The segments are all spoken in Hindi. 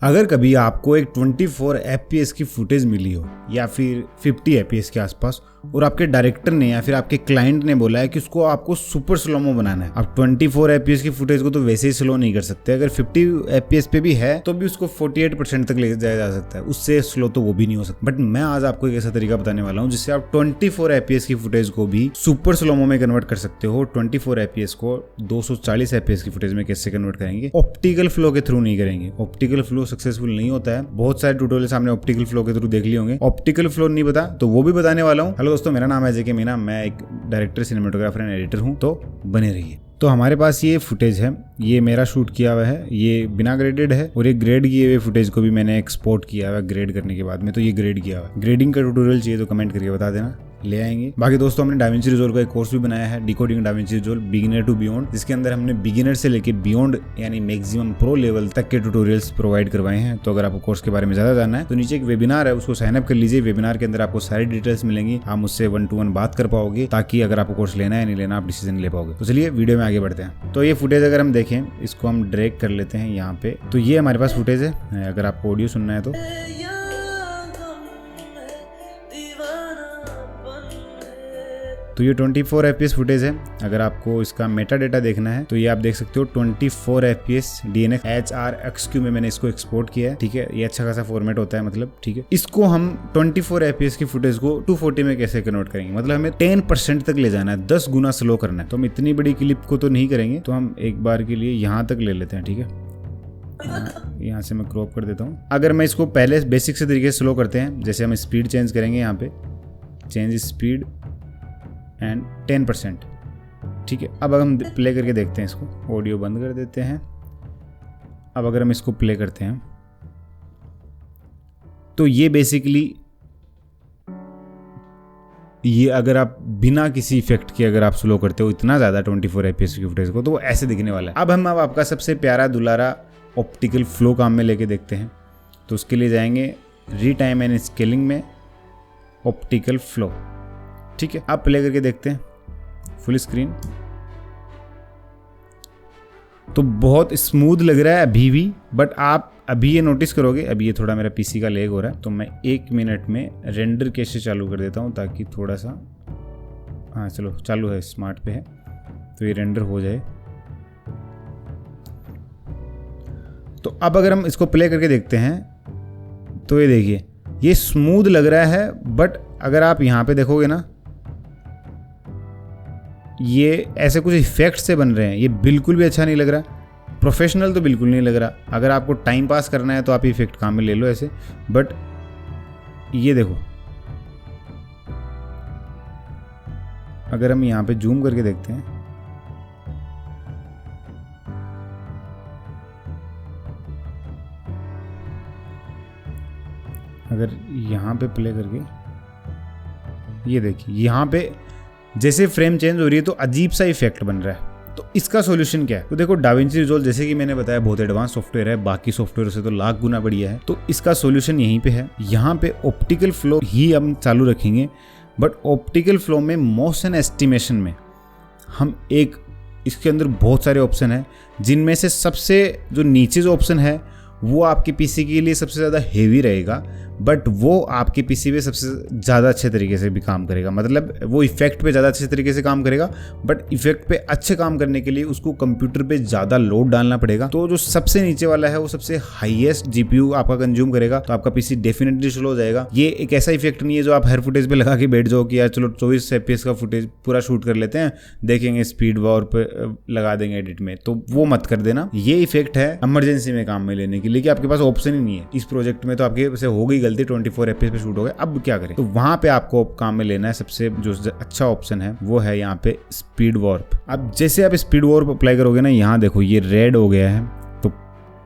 अगर कभी आपको एक 24 FPS की फुटेज मिली हो या फिर 50 FPS के आसपास और आपके डायरेक्टर ने या फिर आपके क्लाइंट ने बोला है कि उसको आपको सुपर स्लोमो बनाना है, आप 24 FPS की फुटेज को तो वैसे ही स्लो नहीं कर सकते। अगर 50 FPS पे भी है तो भी उसको 48% तक ले जाया जा सकता है, उससे स्लो तो वो भी नहीं हो सकता। बट मैं आज आपको एक ऐसा तरीका बताने वाला हूँ जिससे आप 24 FPS की फुटेज को भी सुपर स्लोमो में कन्वर्ट कर सकते हो। 24 FPS को 240 FPS की फुटेज में कैसे कन्वर्ट करेंगे? ऑप्टिकल फ्लो के थ्रू नहीं करेंगे। ऑप्टिकल फ्लो सक्सेसफुल नहीं होता है। बहुत सारे ट्यूटोरियल हमने ऑप्टिकल फ्लो के थ्रू देख लिए होंगे। ऑप्टिकल फ्लो नहीं पता तो वो भी बताने वाला हूँ। हेलो दोस्तों, मेरा नाम है जेके मीना, मैं एक डायरेक्टर, सिनेमेटोग्राफर एंड एडिटर हूँ, तो बने रहिए। तो हमारे पास ये फुटेज है, ये मेरा शूट किया हुआ है, ये बिना ग्रेडेड है और ये ग्रेड किए हुए फुटेज को भी मैंने एक्सपोर्ट किया हुआ है ग्रेड करने के बाद में। तो ये ग्रेड किया हुआ है। ग्रेडिंग का ट्यूटोरियल चाहिए तो कमेंट करके बता देना, ले आएंगे। बाकी दोस्तों, हमने डाविंची रिजॉल्व का एक कोर्स भी बनाया है, decoding DaVinci Resolve beginner to beyond, जिसके अंदर हमने बिगिनर से लेके बियॉन्ड यानी मैक्सिमम प्रो लेवल तक के ट्यूटोरियल्स प्रोवाइड करवाए हैं। तो अगर आपको कोर्स के बारे में ज्यादा जानना है तो नीचे एक वेबिनार है, उसको साइन अप कर लीजिए। वेबिनार के अंदर आपको सारी डिटेल्स मिलेंगी, आप मुझसे 1-to-1 बात कर पाओगे, ताकि अगर आपको कोर्स लेना है नहीं लेना आप डिसीजन ले पाओगे। तो चलिए वीडियो में आगे बढ़ते हैं। तो ये फुटेज अगर हम देखें, इसको हम ड्रैग कर लेते हैं यहाँ पे। तो ये हमारे पास फुटेज है। अगर आपको ऑडियो सुनना है तो ये 24 FPS फुटेज है। अगर आपको इसका मेटा डेटा देखना है तो ये आप देख सकते हो 24 FPS DNF HRXQ में मैंने इसको एक्सपोर्ट किया है। ठीक है, ये अच्छा खासा फॉर्मेट होता है, मतलब ठीक है। इसको हम 24 FPS की फुटेज को 240 में कैसे कन्वर्ट करेंगे? मतलब हमें 10% तक ले जाना है, 10 गुना स्लो करना है। तो हम इतनी बड़ी क्लिप को तो नहीं करेंगे, तो हम एक बार के लिए यहाँ तक ले लेते हैं। ठीक है, यहाँ से मैं क्रॉप कर देता हूँ। अगर मैं इसको पहले बेसिक से तरीके से स्लो करते हैं, जैसे हम स्पीड चेंज करेंगे, यहाँ पे चेंज स्पीड एंड 10%। ठीक है, अब हम प्ले करके देखते हैं इसको। ऑडियो बंद कर देते हैं। अब अगर हम इसको प्ले करते हैं तो ये बेसिकली ये अगर आप बिना किसी इफेक्ट के अगर आप स्लो करते हो इतना ज़्यादा 24 FPS की फुटेज को, तो वो ऐसे दिखने वाला है। अब हम आपका सबसे प्यारा दुलारा ऑप्टिकल फ्लो काम में लेके देखते हैं। तो उसके लिए जाएंगे रीटाइम एंड स्केलिंग में, ऑप्टिकल फ्लो। ठीक है, आप प्ले करके देखते हैं फुल स्क्रीन। तो बहुत स्मूथ लग रहा है अभी भी, बट आप अभी ये नोटिस करोगे, अभी ये थोड़ा मेरा पीसी का लेग हो रहा है, तो मैं 1 मिनट में रेंडर कैसे चालू कर देता हूँ ताकि थोड़ा सा, हाँ चलो चालू है, स्मार्ट पे है, तो ये रेंडर हो जाए। तो अब अगर हम इसको प्ले करके देखते हैं तो ये देखिए, ये स्मूथ लग रहा है, बट अगर आप यहाँ पे देखोगे ना, ये ऐसे कुछ इफेक्ट से बन रहे हैं, ये बिल्कुल भी अच्छा नहीं लग रहा। प्रोफेशनल तो बिल्कुल नहीं लग रहा। अगर आपको टाइम पास करना है तो आप इफेक्ट काम में ले लो ऐसे, बट ये देखो, अगर हम यहाँ पे जूम करके देखते हैं, अगर यहाँ पे प्ले करके ये देखिए, यहाँ पे जैसे फ्रेम चेंज हो रही है तो अजीब सा इफेक्ट बन रहा है। तो इसका सॉल्यूशन क्या है? तो देखो, डाविंची रिजॉल्व जैसे कि मैंने बताया बहुत एडवांस सॉफ्टवेयर है, बाकी सॉफ्टवेयर से तो लाख गुना बढ़िया है। तो इसका सॉल्यूशन यहीं पे है। यहाँ पे ऑप्टिकल फ्लो ही हम चालू रखेंगे, बट ऑप्टिकल फ्लो में मोशन एस्टिमेशन में हम एक, इसके अंदर बहुत सारे ऑप्शन है, जिनमें से सबसे जो नीचे जो ऑप्शन है वो आपके पीसी के लिए सबसे ज़्यादा हेवी रहेगा, बट वो आपके पीसी पे सबसे ज़्यादा अच्छे तरीके से भी काम करेगा। मतलब वो इफेक्ट पे ज़्यादा अच्छे तरीके से काम करेगा, बट इफेक्ट पे अच्छे काम करने के लिए उसको कंप्यूटर पे ज़्यादा लोड डालना पड़ेगा। तो जो सबसे नीचे वाला है वो सबसे हाईएस्ट जीपीयू आपका कंज्यूम करेगा, तो आपका पीसी डेफिनेटली स्लो हो जाएगा। ये एक ऐसा इफेक्ट नहीं है जो आप हर फुटेज पे लगा के बैठ जाओ कि यार चलो 24 FPS का फुटेज पूरा शूट कर लेते हैं, देखेंगे स्पीड वॉर पे लगा देंगे एडिट में, तो वो मत कर देना। ये इफेक्ट है इमरजेंसी में काम में लेने के लिए, कि आपके पास ऑप्शन ही नहीं है इस प्रोजेक्ट में, तो आपके से हो गई गलती, 24 FPS पे शूट हो गया, अब क्या करें? तो वहां पे आपको काम में लेना है सबसे जो अच्छा ऑप्शन है वो है यहाँ पे स्पीड वॉर्प। अब जैसे आप स्पीड वॉर्प अप्लाई करोगे ना, यहाँ देखो ये रेड हो गया है, तो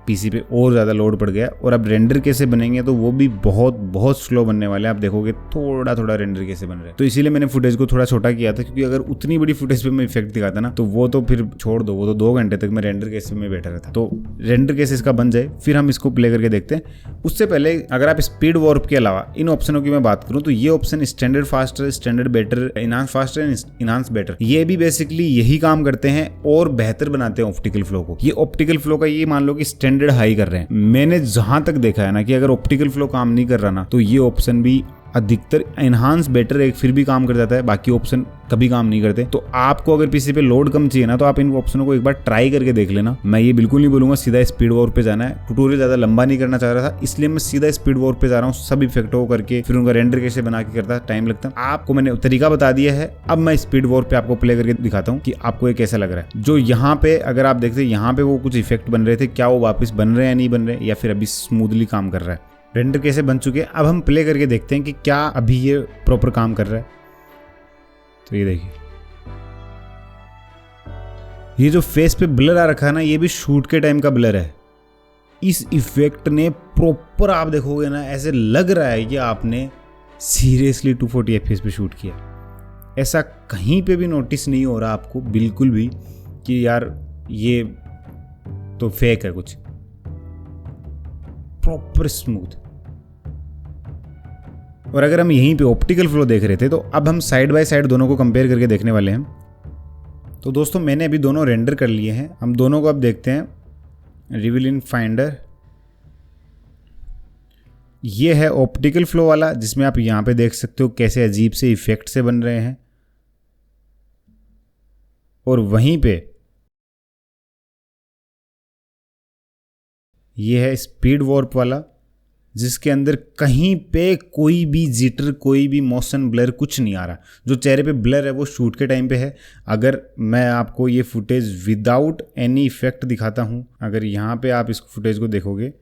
पीसी पे और ज़्यादा लोड पड़ गया। और अब रेंडर कैसे बनेंगे तो वो भी बहुत बहुत स्लो बनने वाले हैं। आप देखोगे थोड़ा थोड़ा रेंडर कैसे बन रहा है। तो इसीलिए मैंने फुटेज को थोड़ा छोटा किया था, क्योंकि अगर उतनी बड़ी फुटेज पे मैं इफेक्ट दिखाता ना तो वो तो फिर छोड़ दो, वो तो 2 घंटे तक मैं रेंडर केस में बैठा रहता। तो रेंडर केस इसका बन जाए, फिर हम इसको प्ले करके देखते हैं। उससे पहले अगर आप स्पीड वॉर्प के अलावा इन ऑप्शनों की मैं बात करूँ तो ये option standard faster, standard better, enhance faster and enhance better, ये भी बेसिकली यही काम करते हैं और बेहतर बनाते हैं ऑप्टिकल फ्लो को। ये ऑप्टिकल फ्लो का ये मान लो कि स्टैंडर्ड रेंडर्ड हाई कर रहे हैं। मैंने जहां तक देखा है ना कि अगर ऑप्टिकल फ्लो काम नहीं कर रहा ना तो ये ऑप्शन भी अधिकतर एनहांस बेटर एक फिर भी काम कर जाता है, बाकी ऑप्शन कभी काम नहीं करते। तो आपको अगर पीसी पे लोड कम चाहिए ना तो आप इन ऑप्शनों को एक बार ट्राई करके देख लेना। मैं ये बिल्कुल नहीं बोलूंगा सीधा स्पीड वॉर पे जाना है, ट्यूटोरियल ज्यादा लंबा नहीं करना चाह रहा था इसलिए मैं सीधा स्पीड वॉर पे जा रहा हूँ। सब इफेक्टों को करके फिर उनका रेंडर कैसे बना के करता टाइम लगता है। आपको मैंने तरीका बता दिया है, अब मैं स्पीड वॉर पे आपको प्ले करके दिखाता हूँ कि आपको ये कैसा लग रहा है। जो यहाँ पे अगर आप देखते हैं यहाँ पे वो कुछ इफेक्ट बन रहे थे, क्या वो वापस बन रहे हैं नहीं बन रहे, या फिर अभी स्मूथली काम कर रहा है, रेंडर कैसे बन चुके हैं। अब हम प्ले करके देखते हैं कि क्या अभी ये प्रॉपर काम कर रहा है। तो ये देखिए, ये जो फेस पे ब्लर आ रखा है ना ये भी शूट के टाइम का ब्लर है। इस इफेक्ट ने प्रॉपर आप देखोगे ना ऐसे लग रहा है कि आपने सीरियसली 240 fps पे शूट किया। ऐसा कहीं पे भी नोटिस नहीं हो रहा आपको बिल्कुल भी कि यार ये तो फेक है कुछ, प्रॉपर स्मूथ। और अगर हम यहीं पे ऑप्टिकल फ्लो देख रहे थे तो अब हम साइड बाय साइड दोनों को कंपेयर करके देखने वाले हैं। तो दोस्तों मैंने अभी दोनों रेंडर कर लिए हैं, हम दोनों को अब देखते हैं। रिवील इन फाइंडर, ये है ऑप्टिकल फ्लो वाला जिसमें आप यहां पे देख सकते हो कैसे अजीब से इफेक्ट से बन रहे हैं। और वहीं पे ये है स्पीड वॉर्प वाला जिसके अंदर कहीं पे कोई भी जिटर, कोई भी मोशन ब्लर कुछ नहीं आ रहा। जो चेहरे पे ब्लर है वो शूट के टाइम पे है। अगर मैं आपको ये फुटेज विदाउट एनी इफेक्ट दिखाता हूं, अगर यहाँ पे आप इस फुटेज को देखोगे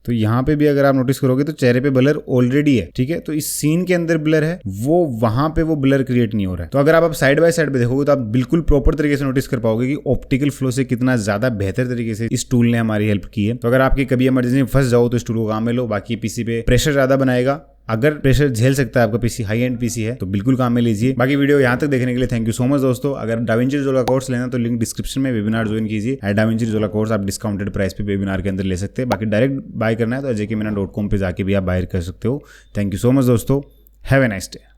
तो यहाँ पे भी अगर आप नोटिस करोगे तो चेहरे पे ब्लर ऑलरेडी है, ठीक है। तो इस सीन के अंदर ब्लर है, वो वहां पे वो ब्लर क्रिएट नहीं हो रहा है। तो अगर आप साइड बाय साइड पे देखोगे तो आप बिल्कुल प्रॉपर तरीके से नोटिस कर पाओगे कि ऑप्टिकल फ्लो से कितना ज्यादा बेहतर तरीके से इस टूल ने हमारी हेल्प की है। तो अगर आपकी कभी इमरजेंसी में फंस जाओ तो इस टूल को काम में लो। बाकी पीसी पे प्रेशर ज्यादा बनाएगा, अगर प्रेशर झेल सकता है आपका पीसी, हाई एंड पीसी है तो बिल्कुल काम में लीजिए। बाकी वीडियो यहाँ तक देखने के लिए थैंक यू सो मच दोस्तों। अगर डाविंची रिजॉल्व का कोर्स लेना तो लिंक डिस्क्रिप्शन में, वेबिनार ज्वाइन कीजिए। डाविंची रिजॉल्व का कोर्स आप डिस्काउंटेड प्राइस पे वेबिनार के अंदर ले सकते हैं। बाकी डायरेक्ट बाय करना है तो ajkmeena.com पे जाके भी आप बाय कर सकते हो। थैंक यू सो मच दोस्तों, हैव ए नाइस डे।